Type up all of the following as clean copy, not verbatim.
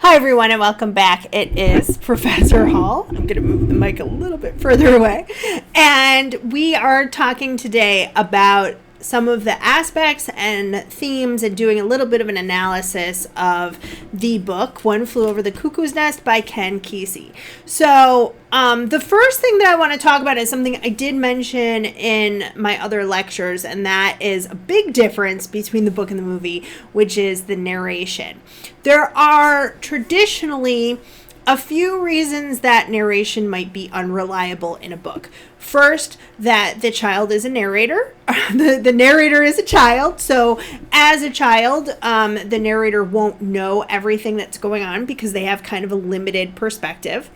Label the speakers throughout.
Speaker 1: Hi, everyone, and welcome back. It is Professor Hall. I'm going to move the mic a little bit further away. And we are talking today about some of the aspects and themes and doing a little bit of an analysis of the book, One Flew Over the Cuckoo's Nest by Ken Kesey. So the first thing that I want to talk about is something I did mention in my other lectures, and that is a big difference between the book and the movie, which is the narration. There are traditionally a few reasons that narration might be unreliable in a book. First, that the child is a narrator. The narrator is a child. So as a child, the narrator won't know everything that's going on because they have kind of a limited perspective.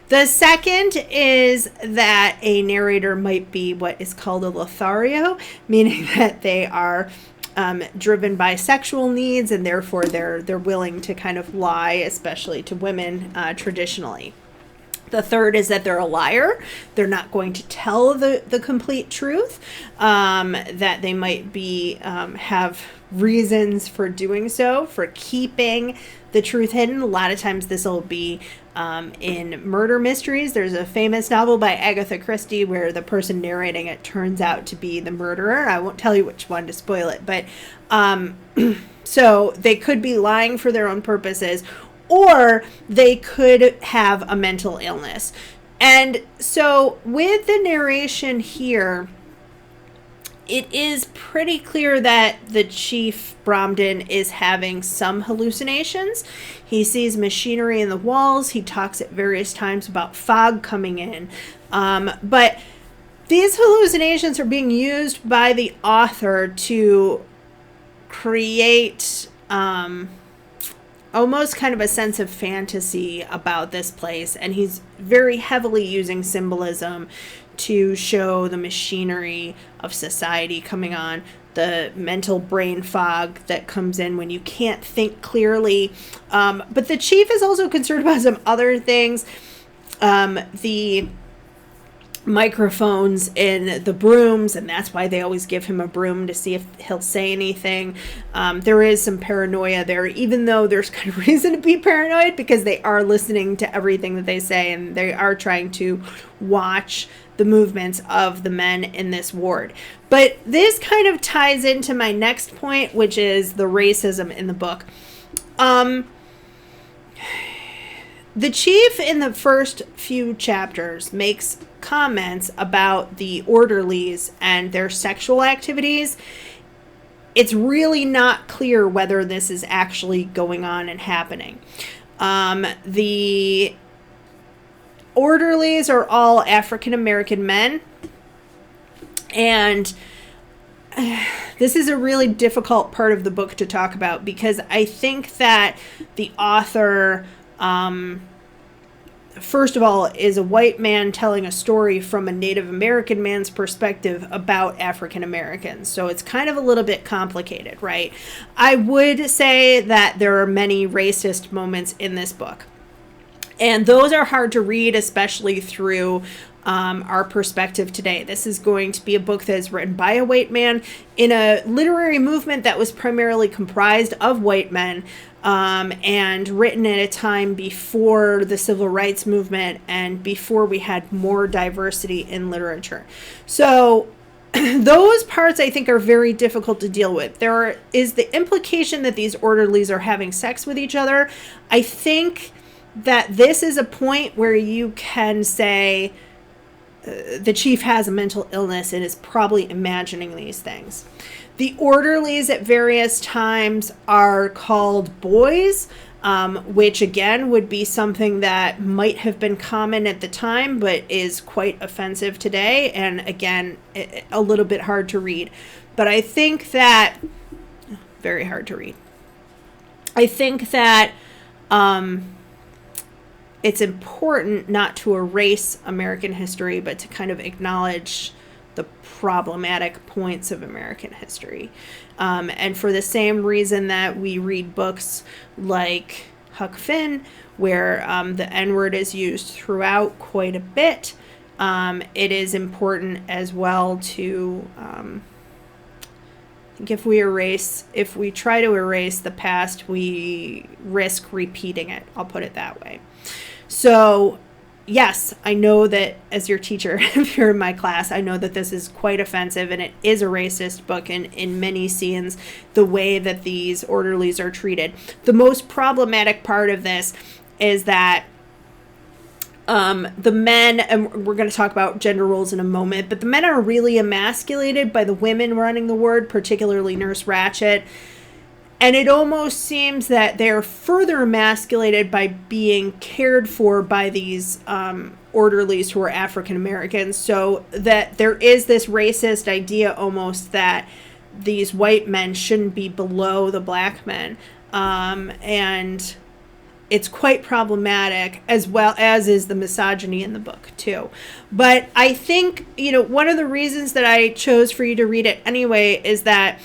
Speaker 1: The second is that a narrator might be what is called a Lothario, meaning that they are driven by sexual needs, and therefore they're willing to kind of lie, especially to women traditionally. The third is that they're a liar. They're not going to tell the complete truth, that they might be have reasons for doing so, for keeping the truth hidden. A lot of times this will be in murder mysteries. There's a famous novel by Agatha Christie where the person narrating it turns out to be the murderer. I won't tell you which one to spoil it, but so they could be lying for their own purposes, or they could have a mental illness. And so with the narration here, it is pretty clear that the Chief Bromden is having some hallucinations. He sees machinery in the walls. He talks at various times about fog coming in. But these hallucinations are being used by the author to create almost kind of a sense of fantasy about this place. And he's very heavily using symbolism to show the machinery of society coming on, the mental brain fog that comes in when you can't think clearly. But the chief is also concerned about some other things. The microphones in the brooms, and that's why they always give him a broom to see if he'll say anything. There is some paranoia there, even though there's kind of reason to be paranoid because they are listening to everything that they say, and they are trying to watch the movements of the men in this ward. But this kind of ties into my next point, which is the racism in the book. The chief in the first few chapters makes comments about the orderlies and their sexual activities. It's really not clear whether this is actually going on and happening. The orderlies are all African American men, and this is a really difficult part of the book to talk about because I think that the author, first of all, is a white man telling a story from a Native American man's perspective about African Americans. So it's kind of a little bit complicated, right? I would say that there are many racist moments in this book. And those are hard to read, especially through our perspective today. This is going to be a book that is written by a white man in a literary movement that was primarily comprised of white men, and written at a time before the civil rights movement and before we had more diversity in literature. So those parts I think are very difficult to deal with. There is the implication that these orderlies are having sex with each other. I think that this is a point where you can say the chief has a mental illness and is probably imagining these things. The orderlies at various times are called boys, which again would be something that might have been common at the time, but is quite offensive today. And again, a little bit hard to read. But I think that, very hard to read. I think that it's important not to erase American history, but to kind of acknowledge the problematic points of American history. And for the same reason that we read books like Huck Finn, where the N-word is used throughout quite a bit, it is important as well to think if we try to erase the past, we risk repeating it. I'll put it that way. So, yes, I know that as your teacher, if you're in my class, I know that this is quite offensive, and it is a racist book in many scenes, the way that these orderlies are treated. The most problematic part of this is that the men, and we're going to talk about gender roles in a moment, but the men are really emasculated by the women running the ward, particularly Nurse Ratched. And it almost seems that they're further emasculated by being cared for by these orderlies who are African Americans. So that there is this racist idea almost that these white men shouldn't be below the black men. And it's quite problematic, as well as is the misogyny in the book, too. But I think, one of the reasons that I chose for you to read it anyway is that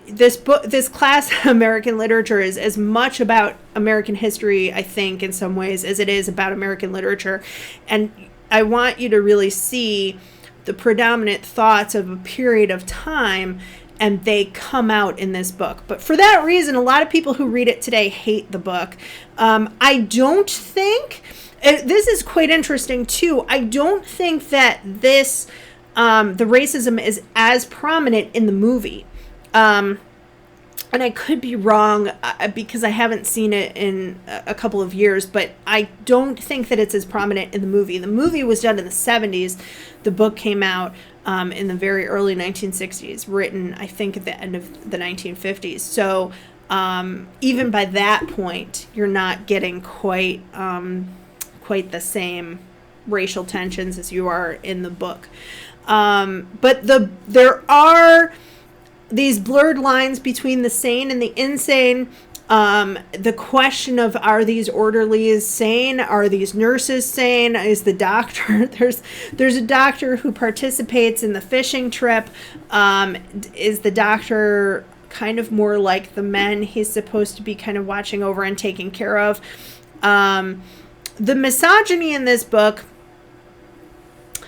Speaker 1: this class, American literature, is as much about American history, I think, in some ways, as it is about American literature. And I want you to really see the predominant thoughts of a period of time, and they come out in this book. But for that reason, a lot of people who read it today hate the book. I don't think, this is quite interesting too, I don't think that the racism is as prominent in the movie. And I could be wrong because I haven't seen it in a couple of years, but I don't think that it's as prominent in the movie. The movie was done in the 70s. The book came out in the very early 1960s, written, I think, at the end of the 1950s. So even by that point, you're not getting quite the same racial tensions as you are in the book. But there are these blurred lines between the sane and the insane. The question of, are these orderlies sane? Are these nurses sane? Is the doctor, there's a doctor who participates in the fishing trip. Is the doctor kind of more like the men he's supposed to be kind of watching over and taking care of? The misogyny in this book,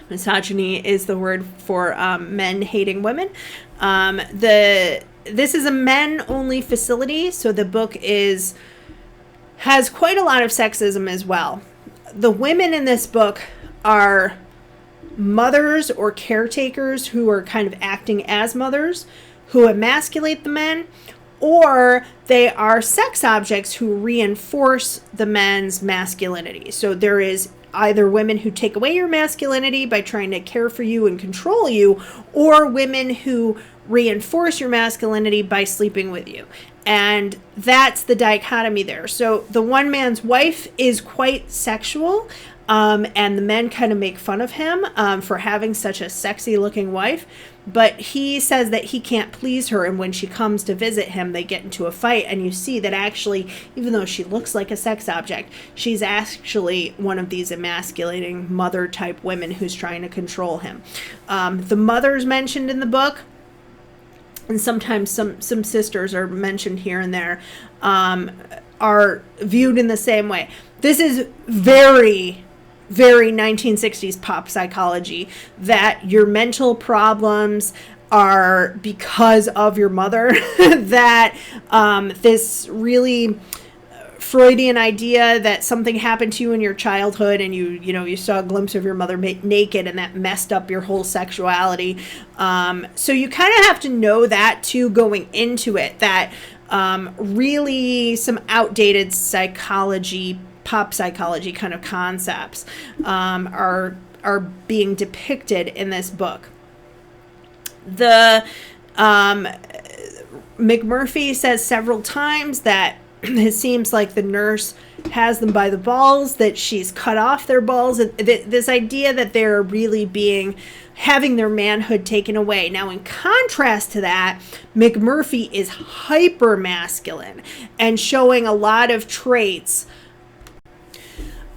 Speaker 1: misogyny is the word for men hating women. This is a men-only facility, so the book has quite a lot of sexism as well. The women in this book are mothers or caretakers who are kind of acting as mothers, who emasculate the men, or they are sex objects who reinforce the men's masculinity. So there is either women who take away your masculinity by trying to care for you and control you, or women who reinforce your masculinity by sleeping with you. And that's the dichotomy there. So the one man's wife is quite sexual, and the men kind of make fun of him for having such a sexy looking wife. But he says that he can't please her, and when she comes to visit him, they get into a fight, and you see that actually, even though she looks like a sex object, she's actually one of these emasculating mother-type women who's trying to control him. The mothers mentioned in the book, and sometimes some sisters are mentioned here and there, are viewed in the same way. This is very, very 1960s pop psychology, that your mental problems are because of your mother, that this really Freudian idea that something happened to you in your childhood and you saw a glimpse of your mother naked, and that messed up your whole sexuality. So you kind of have to know that too going into it, that really some outdated psychology, pop psychology kind of concepts are being depicted in this book. The McMurphy says several times that it seems like the nurse has them by the balls, that she's cut off their balls, and this idea that they're really having their manhood taken away. Now, in contrast to that, McMurphy is hyper masculine and showing a lot of traits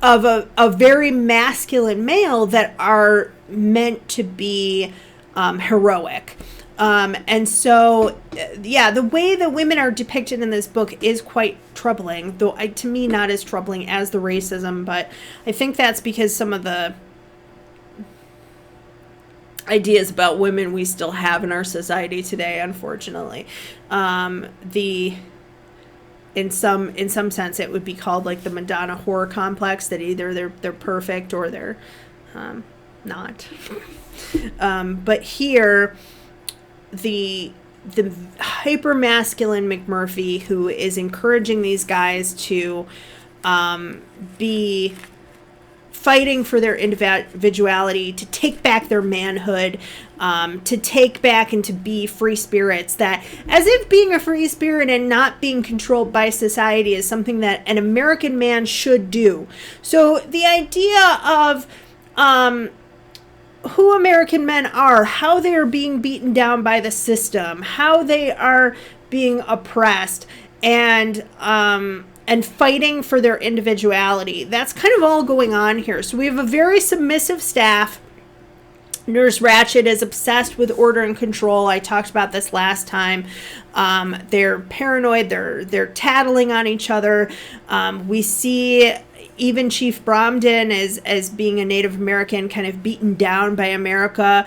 Speaker 1: of a very masculine male that are meant to be heroic. And so, the way that women are depicted in this book is quite troubling, though to me not as troubling as the racism, but I think that's because some of the ideas about women we still have in our society today, unfortunately. In some sense, it would be called like the Madonna whore complex, that either they're perfect or they're not. But here, the hyper masculine McMurphy, who is encouraging these guys to be fighting for their individuality, to take back their manhood, to take back and to be free spirits, that as if being a free spirit and not being controlled by society is something that an American man should do. So the idea of who American men are, how they are being beaten down by the system, how they are being oppressed, and fighting for their individuality. That's kind of all going on here. So we have a very submissive staff. Nurse Ratched is obsessed with order and control. I talked about this last time. They're paranoid. They're tattling on each other. We see even Chief Bromden as being a Native American, kind of beaten down by America,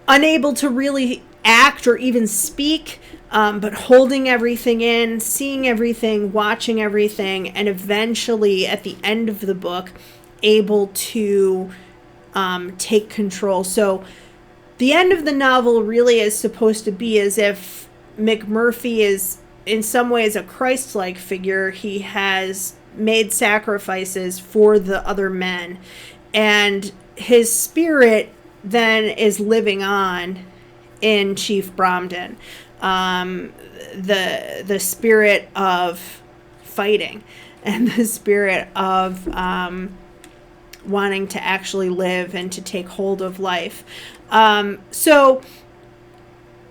Speaker 1: unable to really act or even speak, but holding everything in, seeing everything, watching everything, and eventually at the end of the book able to take control. So the end of the novel really is supposed to be as if McMurphy is in some ways a Christ-like figure. He has made sacrifices for the other men, and his spirit then is living on in Chief Bromden, the spirit of fighting and the spirit of wanting to actually live and to take hold of life. So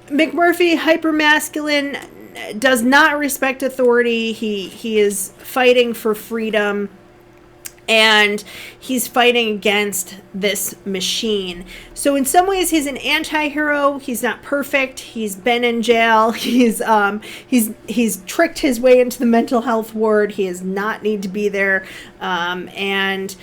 Speaker 1: McMurphy, hypermasculine, does not respect authority. He is fighting for freedom, and he's fighting against this machine. So in some ways he's an anti-hero. He's not perfect. He's been in jail. He's tricked his way into the mental health ward. He does not need to be there. And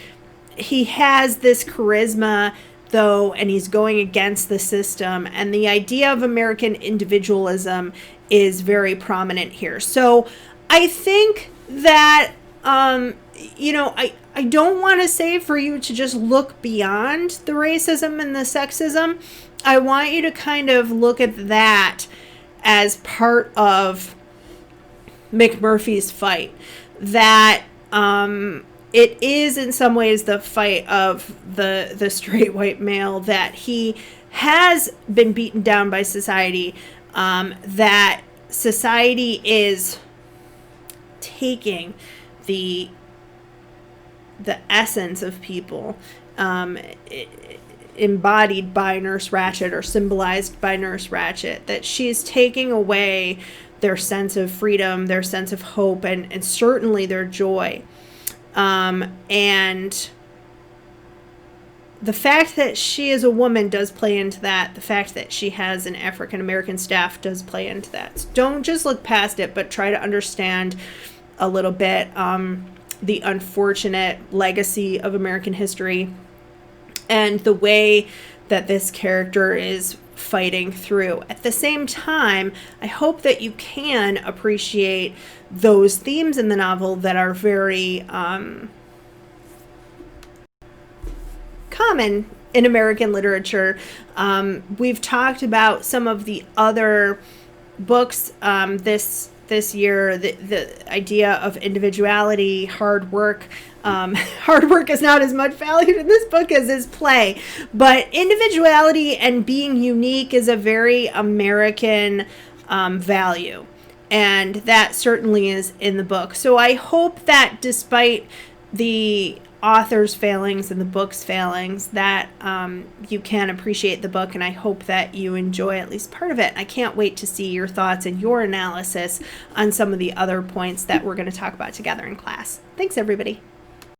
Speaker 1: he has this charisma, though, and he's going against the system. And the idea of American individualism is very prominent here. So I think that, I don't want to say for you to just look beyond the racism and the sexism. I want you to kind of look at that as part of McMurphy's fight. That it is in some ways the fight of the straight white male, that he has been beaten down by society, that society is taking the essence of people, embodied by Nurse Ratched or symbolized by Nurse Ratched, that she's taking away their sense of freedom, their sense of hope, and certainly their joy. And the fact that she is a woman does play into that. The fact that she has an African American staff does play into that. So don't just look past it, but try to understand a little bit the unfortunate legacy of American history and the way that this character is fighting through. At the same time, I hope that you can appreciate those themes in the novel that are very common in American literature. We've talked about some of the other books this year, the idea of individuality, hard work. Hard work is not as much valued in this book as is play, but individuality and being unique is a very American value, and that certainly is in the book. So I hope that despite the author's failings and the book's failings, that you can appreciate the book, and I hope that you enjoy at least part of it. I can't wait to see your thoughts and your analysis on some of the other points that we're going to talk about together in class. Thanks, everybody.